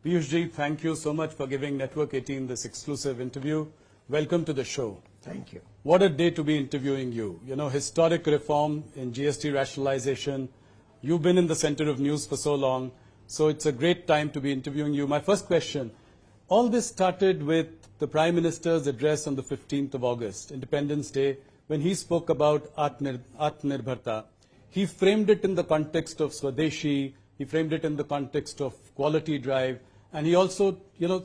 Piyush ji, thank you so much for giving Network 18 this exclusive interview. Welcome to the show. Thank you. What a day to be interviewing you. You know, historic reform in GST rationalization. You've been in the center of news for so long, so it's a great time to be interviewing you. My first question, all this started with the Prime Minister's address on the 15th of August, Independence Day, when he spoke about Atmanirbharta. He framed it in the context of Swadeshi, he framed it in the context of quality drive, and he also,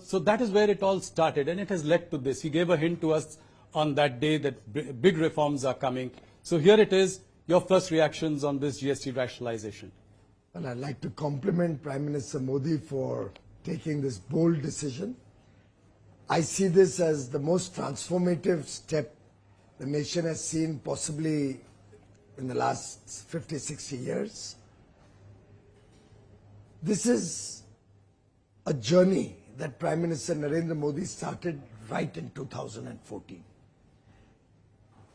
so that is where it all started, and it has led to this. He gave a hint to us on that day that big reforms are coming. So here it is, your first reactions on this GST rationalization. Well, I'd like to compliment Prime Minister Modi for taking this bold decision. I see this as the most transformative step the nation has seen possibly in the last 50, 60 years. This is a journey that Prime Minister Narendra Modi started right in 2014.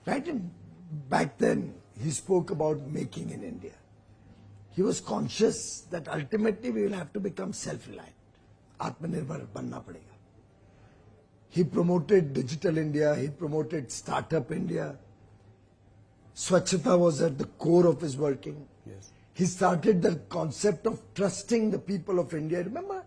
Back then, he spoke about making in India. He was conscious that ultimately we will have to become self-reliant. Atmanirbhar banna padega. He promoted Digital India, he promoted Startup India. Swachhata was at the core of his working. Yes. He started the concept of trusting the people of India. Remember,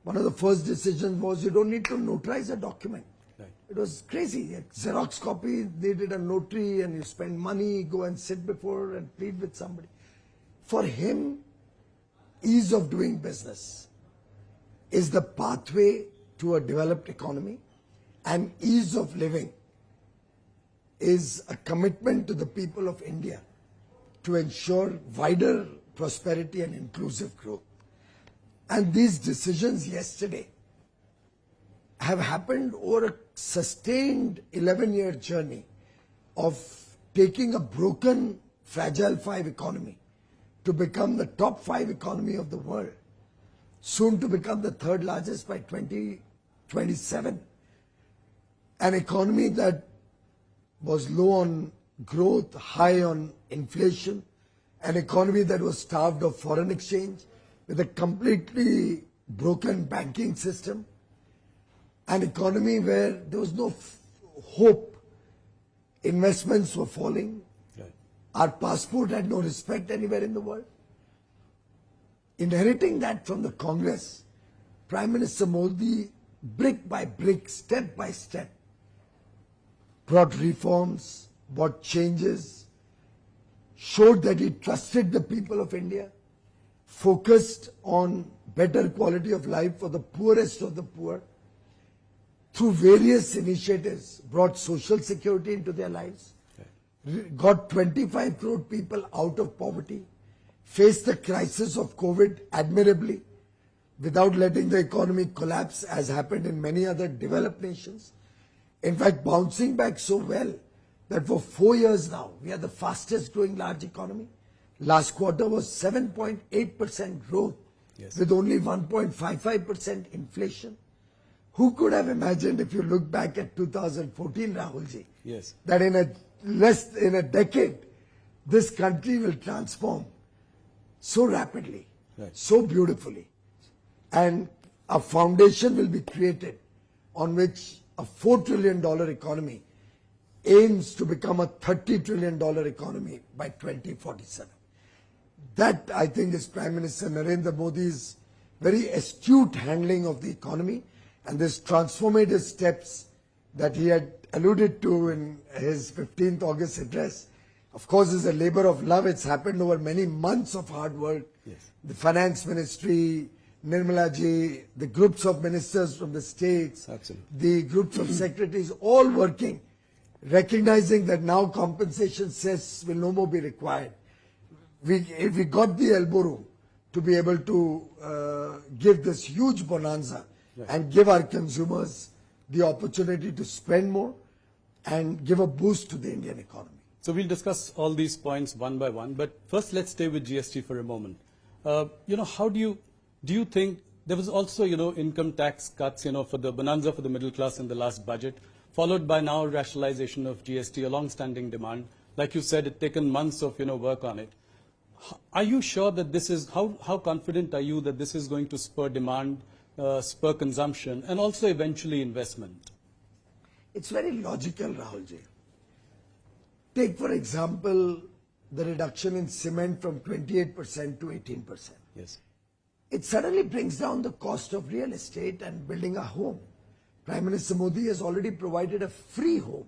one of the first decisions was you don't need to notarize a document. Right. It was crazy. A Xerox copy, they did a notary and you spend money, go and sit before and plead with somebody. For him, ease of doing business is the pathway to a developed economy, and ease of living is a commitment to the people of India to ensure wider prosperity and inclusive growth. And these decisions yesterday have happened over a sustained 11-year journey of taking a broken, fragile 5 economy to become the top 5 economy of the world, soon to become the 3rd largest by 2027. An economy that was low on growth, high on inflation, an economy that was starved of foreign exchange, with a completely broken banking system, an economy where there was no hope, investments were falling, Right. Our passport had no respect anywhere in the world. Inheriting that from the Congress, Prime Minister Modi, brick by brick, step by step, brought reforms, brought changes, showed that he trusted the people of India, focused on better quality of life for the poorest of the poor, through various initiatives, brought social security into their lives, got 25 crore people out of poverty, faced the crisis of COVID admirably, without letting the economy collapse as happened in many other developed nations. In fact, bouncing back so well that for 4 years now, we are the fastest growing large economy. Last quarter was 7.8% growth, Yes. with only 1.55% inflation. Who could have imagined, if you look back at 2014, Rahulji, Yes. that in a decade, this country will transform so rapidly, Right. so beautifully, and a foundation will be created on which a $4 trillion economy aims to become a $30 trillion economy by 2047. That, I think, is Prime Minister Narendra Modi's very astute handling of the economy, and this transformative steps that he had alluded to in his 15th August address, of course, is a labor of love. It's happened over many months of hard work. Yes. The Finance Ministry, Nirmala ji, the groups of ministers from the states, Absolutely. the groups of secretaries, all working, recognizing that now compensation cess will no more be required. We got the elbow room to be able to give this huge bonanza, Right. and give our consumers the opportunity to spend more and give a boost to the Indian economy. So we'll discuss all these points one by one, but first let's stay with GST for a moment. How do you think there was also, income tax cuts, for the bonanza for the middle class in the last budget, followed by now rationalization of GST, a long-standing demand. Like you said, it's taken months of, work on it. Are you sure that this is, how confident are you that this is going to spur demand spur consumption and also eventually investment? It's very logical, Rahulji. Take, for example, the reduction in cement from 28% to 18%. Yes. It suddenly brings down the cost of real estate and building a home. Prime Minister Modi has already provided a free home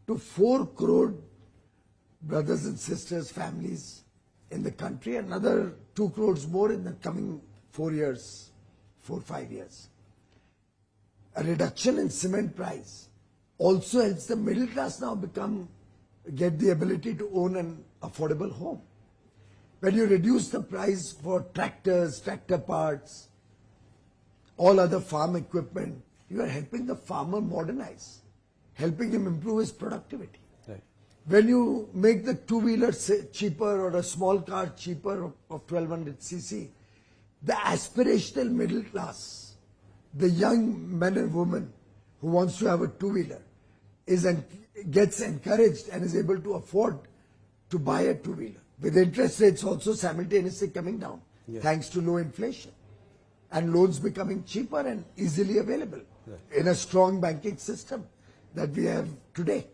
to 4 crore brothers and sisters, families in the country, another 2 crores more in the coming 4 years, 4-5 years. A reduction in cement price also helps the middle class now get the ability to own an affordable home. When you reduce the price for tractors, tractor parts, all other farm equipment, you are helping the farmer modernize, helping him improve his productivity. Right. When you make the two-wheeler cheaper or a small car cheaper of 1200 cc, the aspirational middle class, the young man and woman who wants to have a two-wheeler, gets encouraged and is able to afford to buy a two-wheeler. With interest rates also simultaneously coming down, yes, thanks to low inflation, and loans becoming cheaper and easily available, right, in a strong banking system that we have today,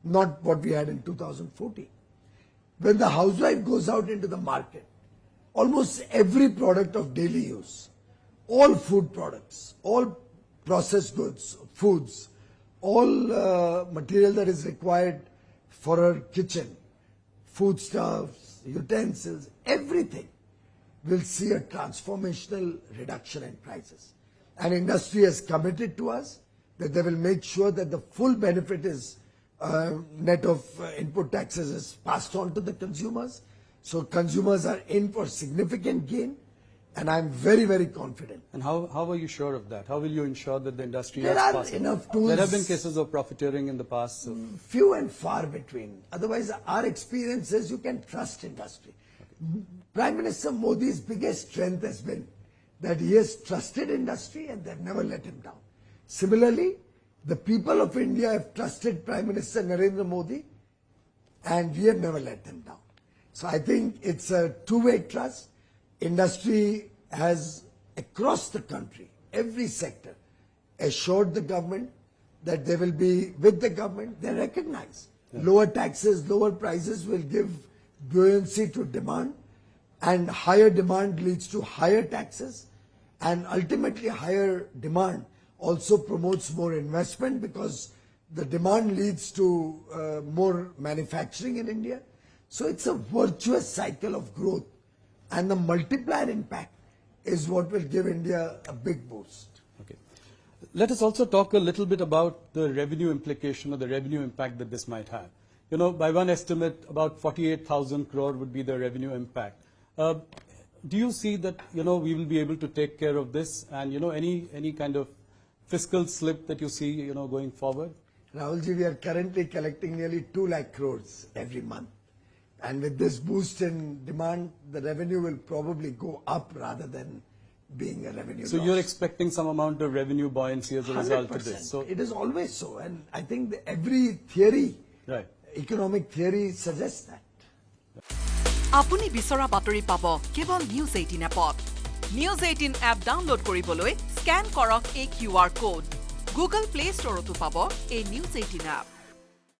not what we had in 2014. When the housewife goes out into the market, almost every product of daily use, all food products, all processed goods, foods, all material that is required for her kitchen, foodstuffs, utensils, everything will see a transformational reduction in prices. And industry has committed to us that they will make sure that the full benefit is net of input taxes is passed on to the consumers. So consumers are in for significant gain, and I'm very, very confident. And how are you sure of that? How will you ensure that the industry there has are passed? Enough tools. There have been cases of profiteering in the past. So. Few and far between. Otherwise, our experience is you can trust industry. Okay. Prime Minister Modi's biggest strength has been that he has trusted industry and they've never let him down. Similarly, the people of India have trusted Prime Minister Narendra Modi and we have never let them down. So I think it's a two-way trust. Industry has, across the country, every sector, assured the government that they will be with the government. They recognize lower taxes, lower prices will give buoyancy to demand, and higher demand leads to higher taxes, and ultimately higher demand also promotes more investment because the demand leads to more manufacturing in India. So it's a virtuous cycle of growth, and the multiplier impact is what will give India a big boost. Okay. Let us also talk a little bit about the revenue implication or the revenue impact that this might have. You know, by one estimate, about 48,000 crore would be the revenue impact. Do you see that, you know, we will be able to take care of this, and, you know, any kind of fiscal slip that you see, you know, going forward? Rahulji, we are currently collecting nearly 2 lakh crores every month. And with this boost in demand, the revenue will probably go up rather than being a revenue So loss. you're expecting some amount of revenue buoyancy as a result of this? So it is always so. And I think every theory, right, economic theory suggests that. আপুনি বিচৰা বাতৰি পাব কেৱল News 18 এপত। News 18 app download কৰিবলৈ scan কৰক এই QR code. Google Play Storeতো পাব এই News 18 এপ।